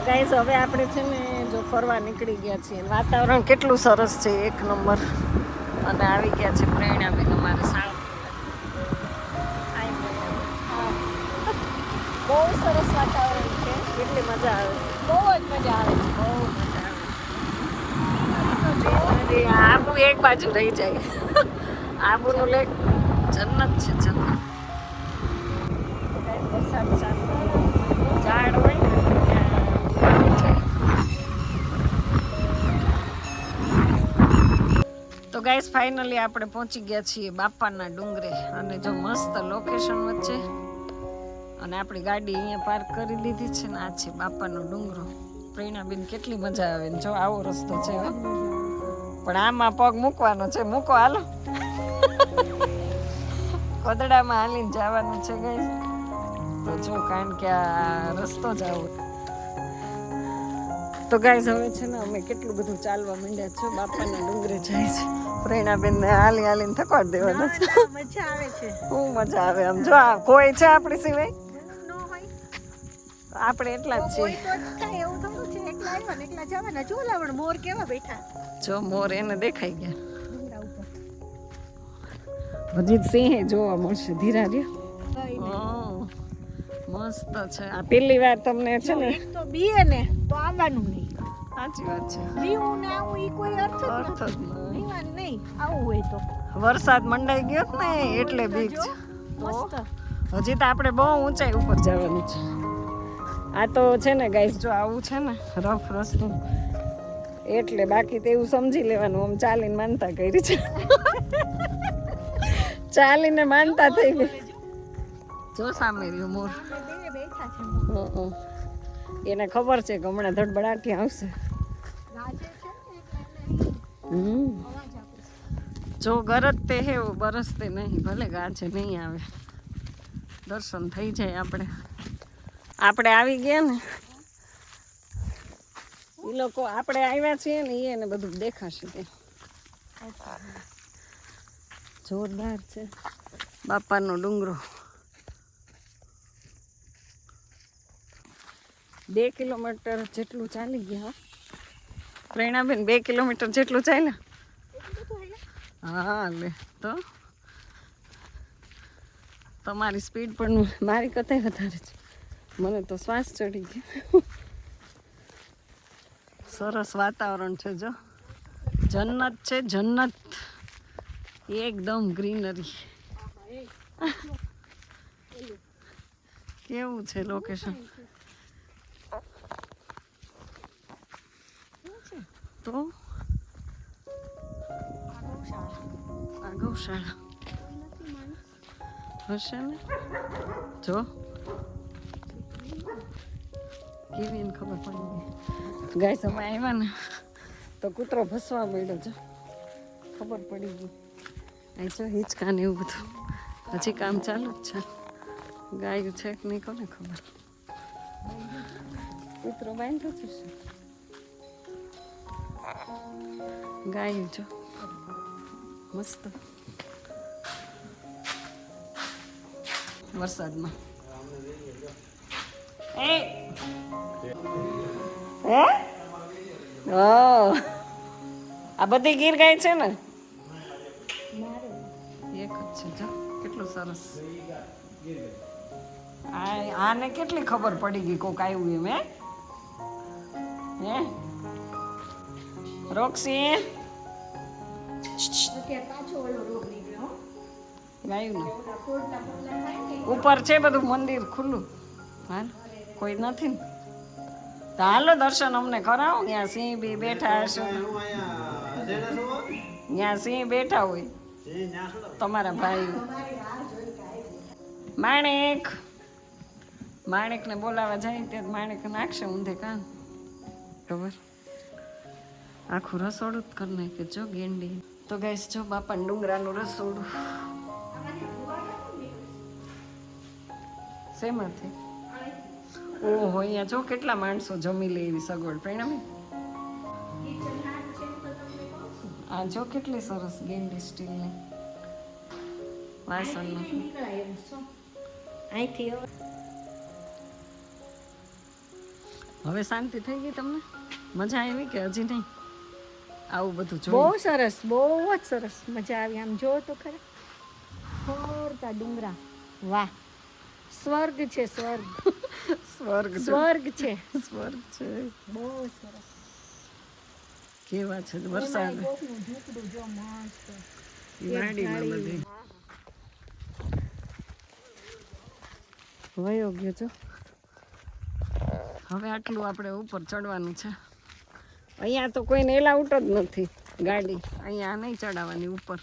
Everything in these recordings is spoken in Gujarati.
ગાઈસ હવે આપણે છે ને જો ફરવા નીકળી ગયા છીએ વાતાવરણ કેટલું સરસ છે એક નંબર અને આવી ગયા છે પ્રેરણાબેન અમારે સાવ બહુ સરસ વાતાવરણ છે કેટલી મજા આવે છે બહુ જ મજા આવે છે બહુ મજા આવે છે આબુ એક બાજુ રહી જાય આબુનું લેક જન્નત છે જન્નત વરસાદ ચાલુ ઝાડ હોય ને તો ગાઈસ ફાઇનલી આપણે પહોંચી ગયા છીએ બાપાના ડુંગરે અને જો મસ્ત લોકેશન વચ્ચે અને આપણી ગાડી અહીંયા પાર્ક કરી દીધી છે ને આ છે બાપાનો ડુંગરો પ્રેરણાબેન કેટલી મજા આવે ને જો આવો રસ્તો છે પણ આમાં પગ મૂકવાનો છે મૂકો હાલો કોદડામાં હાલીને જવાનું છે ગાઈસ તો જો કારણ કે આ રસ્તો જ આવો તો ગાઈસ હવે છે ને અમે કેટલું બધું ચાલવા માંડ્યા છો બાપાના ડુંગરે જાય છે પ્રેરણાબેન ને હાલી હાલીને થકવાડ દેવાના છે મજા આવે છે બહુ મજા આવે આમ જો કોઈ છે આપણી સિવાય આપણે એટલા જ છીએ મોર કેવા બેઠા જો મોર એને દેખાઈ ગયા હજી સિંહ જોવા મળશે ધીરા રહ્યો મસ્ત છે આ પહેલી વાર તમને છે ને તો બીએ ને તો આવવાનું નહીં સાચી વાત છે બીવું ને આવું ઈ કોઈ અર્થ જ નહીં આવું હોય તો વરસાદ મંડાઈ ગયો ને એટલે બીક છે મસ્ત હજી તો આપણે બહુ ઊંચાઈ ઉપર જવાનું છે આ તો છે ને ગાઈસ જો આવું છે ને રફ રસ્તો એટલે બાકી તો એવું સમજી લેવાનું આમ ચાલીને માનતા કરી છે ચાલીને માનતા થઈ ગઈ જો સામે રહ્યું મોર એને ખબર છે કે હમણાં ધડબડાટી આવશે જો ગરજતે હે વો બરસતે નહીં ભલે ગાજે નહીં આવે દર્શન થઈ જાય આપણે આવી ગયા ને એ લોકો આપણે આવ્યા છીએ ને એને બધું દેખાશે તે જોરદાર છે બાપાનો ડુંગરો 2 કિલોમીટર જેટલું ચાલી ગયા પ્રેરણાબેન 2 કિલોમીટર જેટલું ચાલ્યા હા લે તો તમારી સ્પીડ પણ મારી કરતા વધારે છે મને તો શ્વાસ ચડી ગયો સરસ વાતાવરણ છે જો જન્નત છે જન્નત એકદમ ગ્રીનરી કેવું છે લોકેશન તો આ ગૌશાળા હશે ને જો કેવી એને ખબર પડી ગઈ ગાય સમય આવ્યા ને તો કૂતરો ભસવા મળ્યો જો ખબર પડી ગઈ અહીં જો હિંચકા ને એવું બધું હજી કામ ચાલુ જ છે ગાયું છે કે નહીં કોને ખબર કૂતરો બાંધો છે ગાયું જો મસ્ત વરસાદમાં આ બધી ગીર ગાય છે ને એક જ છે જો કેટલું સરસ આને કેટલી ખબર પડી ગઈ કોક આવ્યું એમ હે રોક્સી ગાયું ને ઉપર છે બધું મંદિર ખુલ્લું હા કોઈ નથી ને તો હાલો દર્શન અમને કરાવો ત્યાં સિંહ બી બેઠા હશે ત્યાં સિંહ બેઠા હોય તમારા ભાઈ માણેકને બોલાવા જાય ત્યારે માણેક નાખશે ઊંધે કાન ખબર આખું રસોડું જ કરી નાખે જો ગેંડી તો ગાઈસ જો બાપા ડુંગરાનું રસોડું શેમાંથી ઓહો અહીંયા જો કેટલા માણસો જમી લે એવી સગવડ પરિણામે આ જો કેટલી સરસ ગેંડી સ્ટીલની વાસણનો અહીંથી હવે શાંતિ થઈ ગઈ તમને? મજા આવી કે હજી નહીં? આવું બધું બહુ સરસ, બહુ જ સરસ મજા આવી. આમ જો તો ખરે ફરતા ડુંગરા, વાહ સ્વર્ગ છે, સ્વર્ગ. સ્વર્ગ સ્વર્ગ છે, સ્વર્ગ છે. બહુ સરસ. કેવા છે વરસાદ કોકનું ઝૂંપડું જો મસ્ત વાડીમાં બધી વયો ગયો છો. હવે આટલું આપણે ઉપર ચડવાનું છે. અહીંયા તો કોઈને એલાઉટ જ નથી ગાડી, અહીંયા નહીં ચડાવવાની ઉપર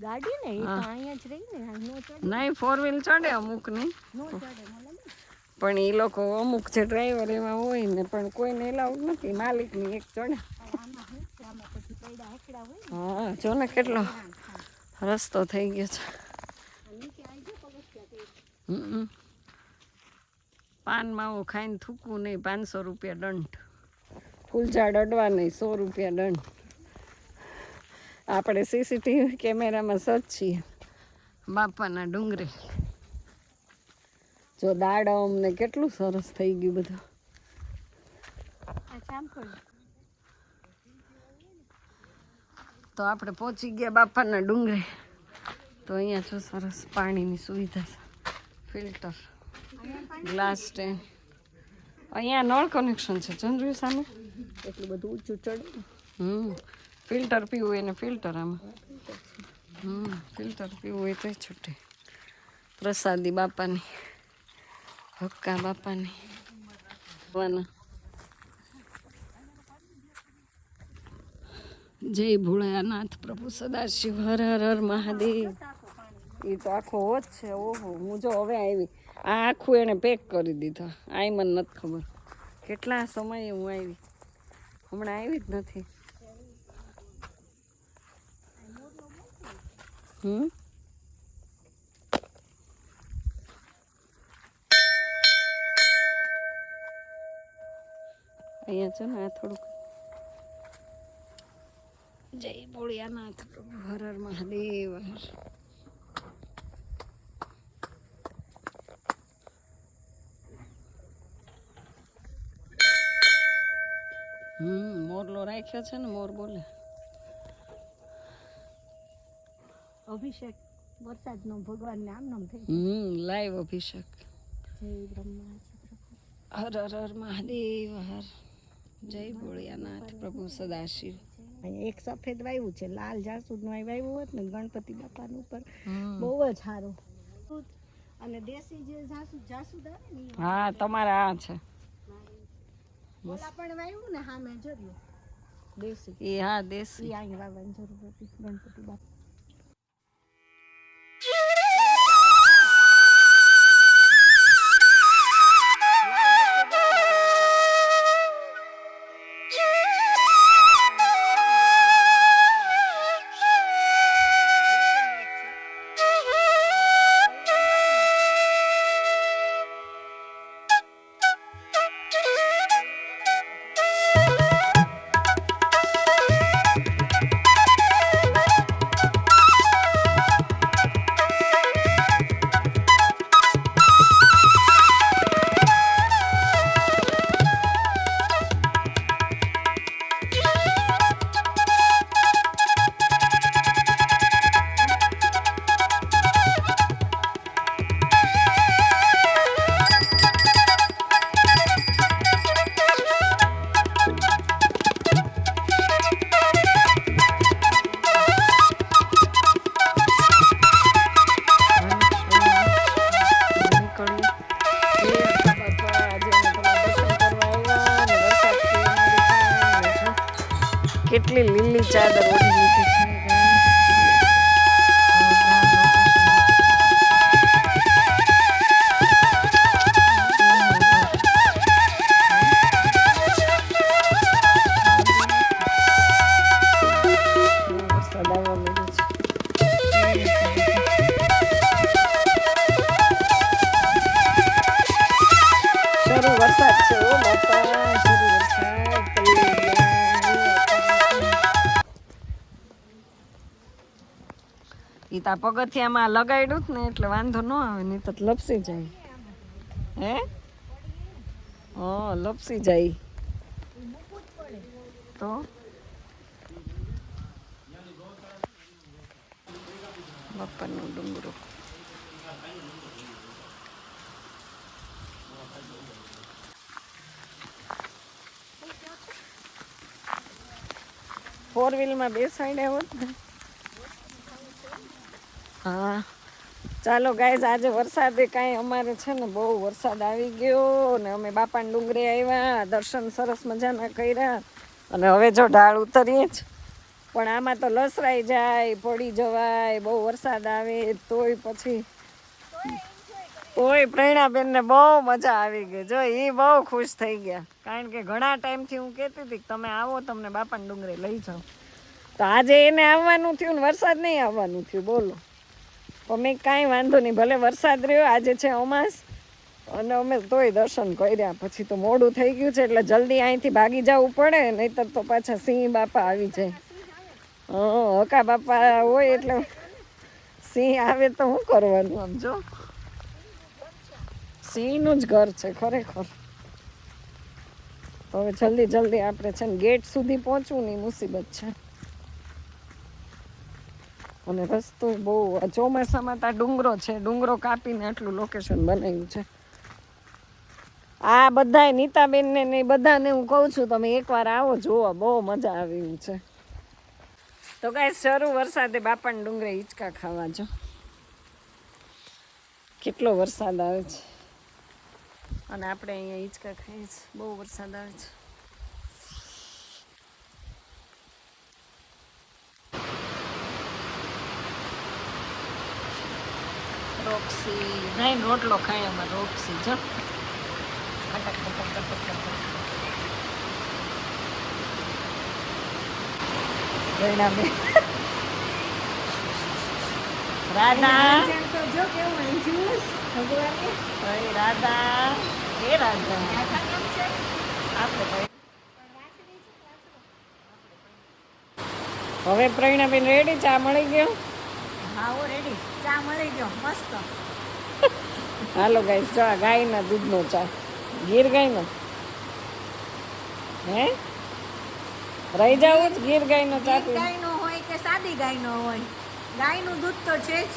ગાડી ને, એ તો અહીંયા જ રહી ને, નો ચડે. નહીં, 4 વ્હીલ ચડે અમુકની, નો ચડે મને. પણ એ લોકો અમુક છે ડ્રાઈવર એમાં હોય ને, પણ કોઈને એલાઉડ નથી, માલિકની એક ચડે. હા જો ને કેટલો રસ્તો થઈ ગયો છે. પાન માવો ખાઈને થૂકવું નહીં, 500 રૂપિયા દંડ. ફૂલઝાડ અડવા નહીં, 100 રૂપિયા દંડ. આપણે સીસીટીવી કેમેરામાં સજ છીએ બાપાના ડુંગરે. જો દાડા અમને કેટલું સરસ થઈ ગયું બધું. તો આપણે પહોંચી ગયા બાપાના ડુંગરે. તો અહીંયા જો સરસ પાણીની સુવિધા છે, ફિલ્ટર, ગ્લાસ સ્ટેન્ડ. અહીંયા નળ કનેક્શન છે ચંદ્રુ સામે. એટલું બધું ઊંચું ચડે. ફિલ્ટર પીવું હોય ને ફિલ્ટર આમાં. ફિલ્ટર પીવું હોય તો છૂટે. પ્રસાદી બાપાની, હક્કા બાપાની. જય ભોળાનાથ પ્રભુ સદાશિવ હર હર હર મહાદેવ. એ તો આખો હોત છે. ઓહો, હું જો હવે આવી, આ આખું એને પેક કરી દીધો. આ મને નથી ખબર કેટલા સમયે હું આવી, હમણાં આવી જ નથી. અહીંયા છે ને આ થોડુંક. જય ભોળિયાનાથ પ્રભુ હર હર મહાદેવ હર. મોરલો રાખ્યો છે ને, મોર બોલે. અભિષેક વરસાદનો ભગવાનને આમ નામ થઈ. લાઈવ અભિષેક. જય બ્રહ્મા હર હર હર મહાદેવ હર. જય ભોળિયાનાથ પ્રભુ સદાશિવ. અહીંયા એક સફેદ વાયુ છે, લાલ જાસૂદનું વાયુ હોત ને ગણપતિ બાપાનું ઉપર, બહુ જ સારું. અને દેશી જે જાસૂદ આવે ને, હા તમારા આ છે. ઓલા પણ વાયુ ને સામે જર્યું દેશી. એ હા દેશી. અહીંયા વાવવાની જરૂર હતી ગણપતિ બાપા. કેટલી લીલી ચાદર ઓઢી લીધી છે. વરસાદ આવવા માંડ્યો છે. શરૂ વરસાદ છે. ઓ બાપા, શરૂ વરસાદ. ઈ તા પગથિયામાં લગાડ્યું જ ને એટલે વાંધો ન આવે, નહીં તો લપસી જાય. હે હા લપસી જાય તો બાપાનો ડુંગરો. ફોર વ્હીલમાં બેસાડ્યા હોત ને. હા ચાલો ગાઈઝ, આજે વરસાદે કાંઈ અમારે છે ને બહુ વરસાદ આવી ગયો ને અમે બાપાના ડુંગરે આવ્યા, દર્શન સરસ મજાના કર્યા અને હવે જો ઢાળ ઉતરીએ જ. પણ આમાં તો લસરાઈ જાય, પડી જવાય, બહુ વરસાદ આવે તોય પછી તોય પ્રેરણાબેનને બહુ મજા આવી ગઈ. જો એ બહુ ખુશ થઈ ગયા, કારણ કે ઘણા ટાઈમથી હું કહેતી હતી કે તમે આવો, તમને બાપાના ડુંગરે લઈ જાઓ. તો આજે એને આવવાનું થયું ને વરસાદ નહીં આવવાનું થયું, બોલો. તો મેં કાંઈ વાંધો નહીં, ભલે વરસાદ રહ્યો, આજે છે અમાસ અને અમે તોય દર્શન કર્યા. પછી તો મોડું થઈ ગયું છે એટલે જલ્દી અહીંથી ભાગી જવું પડે, નહીંતર તો પાછા સિંહ બાપા આવી જાય. હા હકા બાપા હોય એટલે સિંહ આવે તો શું કરવાનું? આમ જો સિંહનું જ ઘર છે ખરેખર. તો હવે જલ્દી જલ્દી આપણે છે ને ગેટ સુધી પહોંચવું ની મુસીબત છે. અને રસ્તો બહુ ચોમાસામાં તો ડુંગરો છે, ડુંગરો કાપીને આટલું લોકેશન બનાવ્યું છે. આ બધાય નીતાબેનને ને બધાને હું કહું છું તમે એકવાર આવો, જોવો, બહુ મજા આવી છે. તો ગાઈસ શરૂ વરસાદે બાપાના ડુંગરે હિંચકા ખાવા જો. કેટલો વરસાદ આવે છે અને આપણે અહીંયા હિંચકા ખાઈએ છીએ. બહુ વરસાદ આવે છે. રોક્સી નહીં, રોટલો ખાય અમારે રોક્સી જો. કટક કટક કટક કટક. પરિણામે રાધા જો કેવું અંજુસ ભગવાને ભાઈ રાધા એ રાધા આપણે હવે પ્રવીણાબેન રેડી? ચા મળી ગયો? હા હો રેડી, ચા મળી ગયો મસ્ત. હાલો ગાઈસ, જો આ ગાયના દૂધનો ચા, ગીર ગાયનો. હે રહી જાવ જ ગીર ગાયનો ચા પી. ગાયનો હોય કે સાદી ગાયનો હોય, ગાયનું દૂધ તો છે જ.